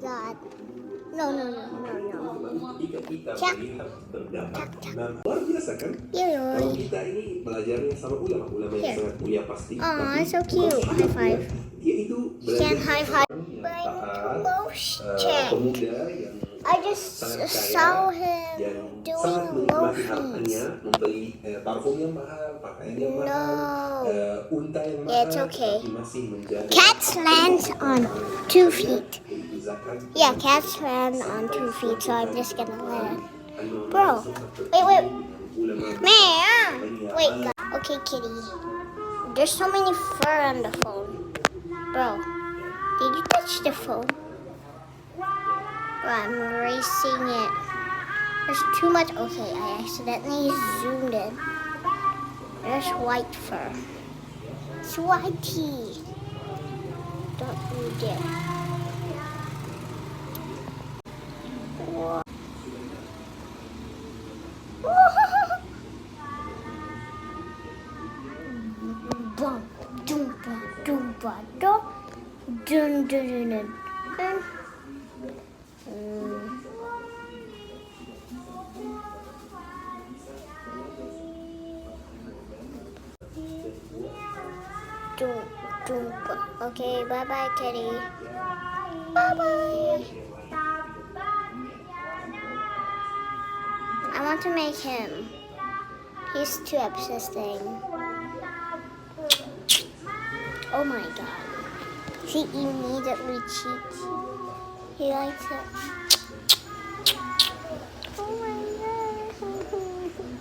god. No. Cak. Luar biasa kan? Kalau kita ini belajarnya sama ulama yang sangat mulia pasti. Aw, so cute. High five. Dia itu Can high five. yang Check. pemuda yang I just sangat saw kaya him yang sangat doing menikmati motions. hartanya, membeli parfum yang mahal, pakaian yang mahal, unta yang mahal, Yeah, it's okay. tapi masih menjaga Cats land on 2 feet. yaitu zakat. Yeah, cats land on 2 feet, so I'm just gonna let it. Bro, wait. Meow. Wait, God. Okay, kitty. There's so many fur on the phone. Bro, did you touch the phone? Bro, I'm erasing it. There's too much. Okay, I accidentally zoomed in. There's white fur. It's whitey. Don't you dare. Whoa. Bum, doompa, doompa, do, dun, dun, dun, dun, dun. Doompa. Okay, bye-bye, kitty. Bye-bye. I want to make him. He's too obsessing. Oh my god. He immediately cheats. He likes it. Oh my god.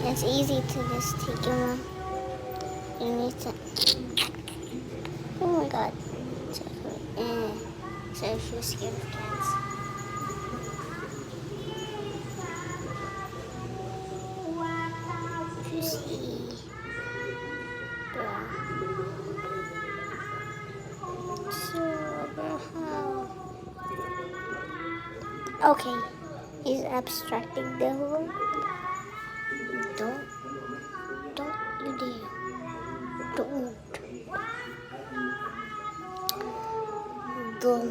It's easy to just take him on. You need to. Oh my god. So if you're scared of cats. Pussy. Bro. Okay. He's abstracting the whole. Don't you dare. Don't. Boom.